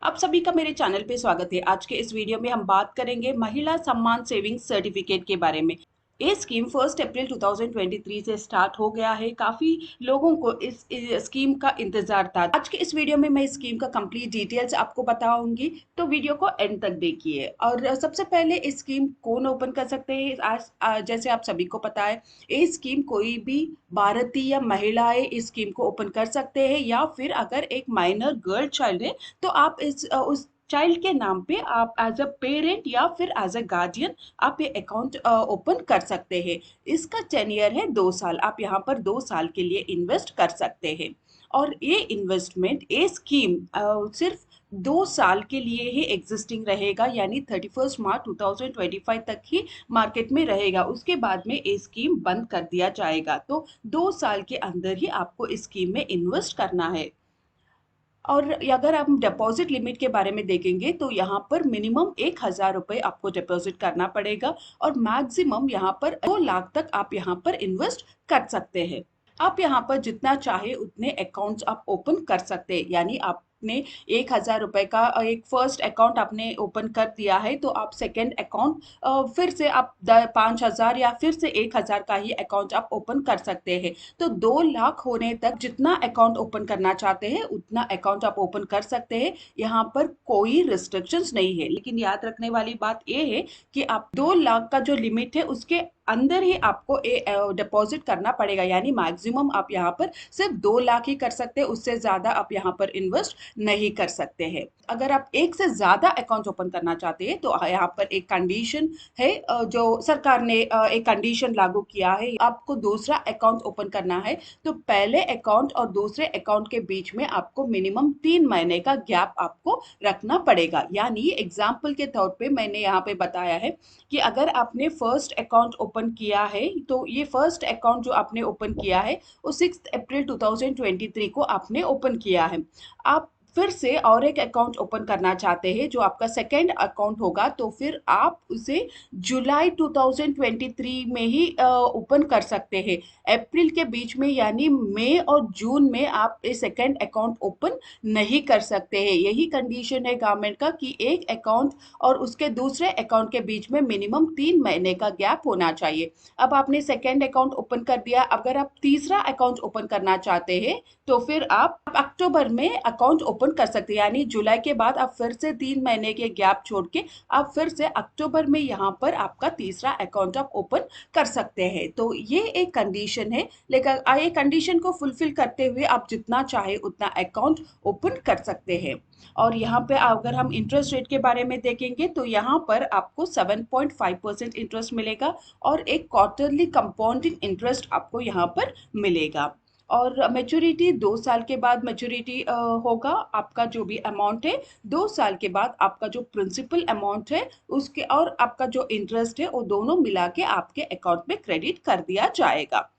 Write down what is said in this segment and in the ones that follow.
आप सभी का मेरे चैनल पे स्वागत है। आज के इस वीडियो में हम बात करेंगे महिला सम्मान सेविंग्स सर्टिफिकेट के बारे में। ये स्कीम 1 अप्रैल 2023 से स्टार्ट हो गया है। काफी लोगों को इस स्कीम का इंतजार था। आज के इस वीडियो में मैं इस स्कीम का कंप्लीट डिटेल्स आपको बताऊंगी, तो वीडियो को एंड तक देखिए। और सबसे पहले इस स्कीम कौन ओपन कर सकते हैं, जैसे आप सभी को पता है, ये स्कीम कोई भी भारतीय महिलाएं इस स्कीम को ओपन कर सकते हैं, या फिर अगर एक माइनर गर्ल चाइल्ड है तो आप उस चाइल्ड के नाम पे आप एज अ पेरेंट या फिर एज अ गार्डियन आप ये अकाउंट ओपन कर सकते हैं। इसका टेन्योर है 2 साल। आप यहाँ पर 2 साल के लिए इन्वेस्ट कर सकते हैं। और ये इन्वेस्टमेंट, ये स्कीम सिर्फ 2 साल के लिए ही एग्जिस्टिंग रहेगा, यानी 31 मार्च 2025 तक ही मार्केट में रहेगा। उसके बाद में ये स्कीम बंद कर दिया जाएगा। तो 2 साल के अंदर ही आपको इस स्कीम में इन्वेस्ट करना है। और अगर हम डिपॉजिट लिमिट के बारे में देखेंगे तो यहाँ पर मिनिमम 1,000 रुपये आपको डिपॉजिट करना पड़ेगा, और मैक्सिमम यहाँ पर 2 लाख तक आप यहाँ पर इन्वेस्ट कर सकते हैं। आप यहाँ पर जितना चाहे उतने अकाउंट्स आप ओपन कर सकते हैं, यानी आपने 1,000 रुपये का एक फर्स्ट अकाउंट आपने ओपन कर दिया है, तो आप सेकेंड अकाउंट फिर से आप 5,000 या फिर से 1,000 का ही अकाउंट आप ओपन कर सकते हैं। तो 2 लाख होने तक जितना अकाउंट ओपन करना चाहते हैं उतना अकाउंट आप ओपन कर सकते हैं। यहाँ पर कोई रिस्ट्रिक्शंस नहीं है, लेकिन याद रखने वाली बात यह है कि आप 2 लाख का जो लिमिट है उसके अंदर ही आपको डिपॉजिट करना पड़ेगा, यानी मैक्सिमम आप यहाँ पर सिर्फ 2 लाख ही कर सकते हैं। उससे ज्यादा आप यहाँ पर इन्वेस्ट नहीं कर सकते हैं। अगर आप एक से ज्यादा अकाउंट ओपन करना चाहते हैं तो यहाँ पर एक कंडीशन है, जो सरकार ने एक कंडीशन लागू किया है। आपको दूसरा अकाउंट ओपन करना है तो पहले अकाउंट और दूसरे अकाउंट के बीच में आपको मिनिमम 3 महीने का गैप आपको रखना पड़ेगा। यानी एग्जाम्पल के तौर पे मैंने यहाँ पे बताया है कि अगर आपने फर्स्ट अकाउंट ओपन किया है, तो ये फर्स्ट अकाउंट जो आपने ओपन किया है वो 6 अप्रैल 2023 को आपने ओपन किया है। आप फिर से और एक अकाउंट ओपन करना चाहते हैं जो आपका सेकेंड अकाउंट होगा, तो फिर आप उसे जुलाई 2023 में ही ओपन कर सकते हैं। अप्रैल के बीच में यानी मई और जून में आप ये सेकेंड अकाउंट ओपन नहीं कर सकते हैं। यही कंडीशन है गवर्नमेंट का कि एक अकाउंट और उसके दूसरे अकाउंट के बीच में मिनिमम 3 महीने का गैप होना चाहिए। अब आपने सेकेंड अकाउंट ओपन कर दिया, अगर आप तीसरा अकाउंट ओपन करना चाहते हैं तो फिर आप अक्टूबर में अकाउंट ओपन कर सकते हैं। यानी जुलाई के बाद आप फिर से 3 महीने के गैप छोड़ के आप फिर से अक्टूबर में यहाँ पर आपका तीसरा अकाउंट आप ओपन कर सकते हैं। तो ये एक कंडीशन है, लेकिन ये कंडीशन को फुलफिल करते हुए आप जितना चाहे उतना अकाउंट ओपन कर सकते हैं। और यहाँ पे अगर हम इंटरेस्ट रेट के बारे में देखेंगे तो यहाँ पर आपको 7.5% इंटरेस्ट मिलेगा, और एक क्वार्टरली कंपाउंडिंग इंटरेस्ट आपको यहाँ पर मिलेगा। और मैच्योरिटी 2 साल के बाद मैच्योरिटी होगा। आपका जो भी अमाउंट है 2 साल के बाद आपका जो प्रिंसिपल अमाउंट है उसके और आपका जो इंटरेस्ट है वो दोनों मिला के आपके अकाउंट में क्रेडिट कर दिया जाएगा।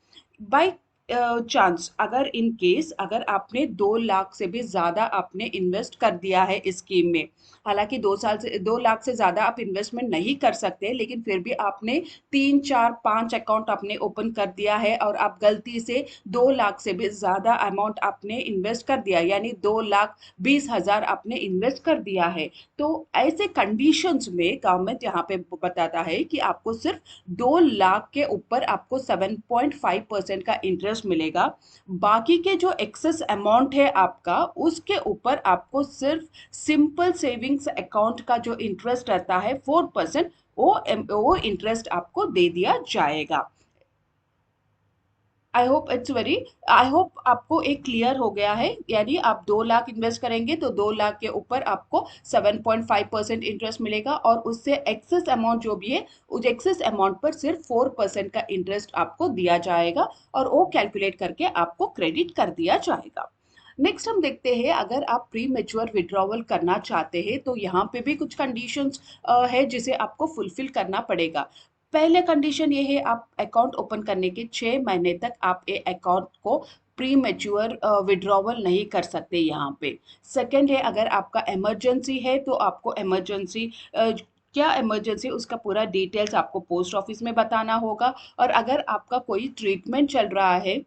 बाई चांस, अगर इन केस अगर आपने 2 लाख से भी ज्यादा आपने इन्वेस्ट कर दिया है इस स्कीम में, हालांकि 2 साल से 2 लाख से ज्यादा आप इन्वेस्टमेंट नहीं कर सकते, लेकिन फिर भी आपने 3 4 5 अकाउंट आपने ओपन कर दिया है और आप गलती से 2 लाख से भी ज्यादा अमाउंट आपने इन्वेस्ट कर दिया, यानी 2,20,000 आपने इन्वेस्ट कर दिया है, तो ऐसे कंडीशंस में गवर्नमेंट यहाँ पे बताता है कि आपको सिर्फ 2 लाख के ऊपर आपको 7.5% का इंटरेस्ट मिलेगा। बाकी के जो एक्सेस अमाउंट है आपका, उसके ऊपर आपको सिर्फ सिंपल सेविंग्स अकाउंट का जो इंटरेस्ट रहता है 4%, वो इंटरेस्ट आपको दे दिया जाएगा। आई होप आपको एक क्लियर हो गया है। यानी आप 2 लाख इन्वेस्ट करेंगे तो 2 लाख के ऊपर आपको 7.5% इंटरेस्ट मिलेगा, और उससे एक्सेस अमाउंट जो भी है उस एक्सेस अमाउंट पर सिर्फ 4% का इंटरेस्ट आपको दिया जाएगा, और वो कैलकुलेट करके आपको क्रेडिट कर दिया जाएगा। नेक्स्ट हम देखते हैं, अगर आप प्री मेच्योर विड्रॉवल करना चाहते हैं तो यहाँ पे भी कुछ कंडीशंस है जिसे आपको फुलफिल करना पड़ेगा। पहले कंडीशन ये है, आप अकाउंट ओपन करने के 6 महीने तक आप ये अकाउंट को प्री मेच्योर विड्रॉवल नहीं कर सकते यहाँ पे। सेकंड है, अगर आपका इमरजेंसी है तो आपको इमरजेंसी क्या इमरजेंसी उसका पूरा डिटेल्स आपको पोस्ट ऑफिस में बताना होगा। और अगर आपका कोई ट्रीटमेंट चल रहा है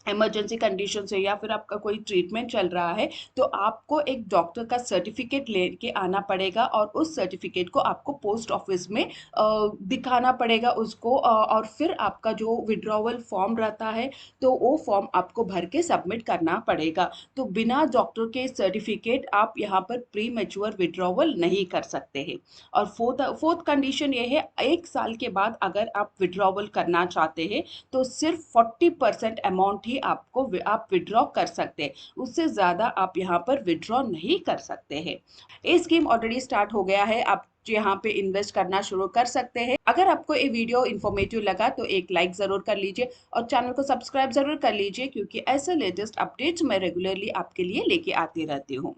इमरजेंसी कंडीशन से या फिर आपका कोई ट्रीटमेंट चल रहा है, तो आपको एक डॉक्टर का सर्टिफिकेट लेके आना पड़ेगा और उस सर्टिफिकेट को आपको पोस्ट ऑफिस में दिखाना पड़ेगा उसको, और फिर आपका जो विड्रॉवल फॉर्म रहता है तो वो फॉर्म आपको भर के सबमिट करना पड़ेगा। तो बिना डॉक्टर के सर्टिफिकेट आप यहाँ पर प्री मैच्योर विड्रॉवल नहीं कर सकते हैं। और फोर्थ कंडीशन ये है, 1 साल के बाद अगर आप विड्रॉवल करना चाहते हैं तो सिर्फ 40% अमाउंट ही आप विड्रॉ कर सकते हैं, उससे ज़्यादा आप यहाँ पर विड्रॉ नहीं कर सकते हैं। ये स्कीम ऑलरेडी स्टार्ट हो गया है, आप यहाँ पे इन्वेस्ट करना शुरू कर सकते हैं। अगर आपको ये वीडियो इन्फॉर्मेटिव लगा तो एक लाइक ज़रूर कर लीजिए और चैनल को सब्सक्राइब ज़रूर कर लीजिए, क्योंकि ऐसे लेटेस्ट अपडेट्स मैं रेगुलरली आपके लिए लेके आती रहती हूँ।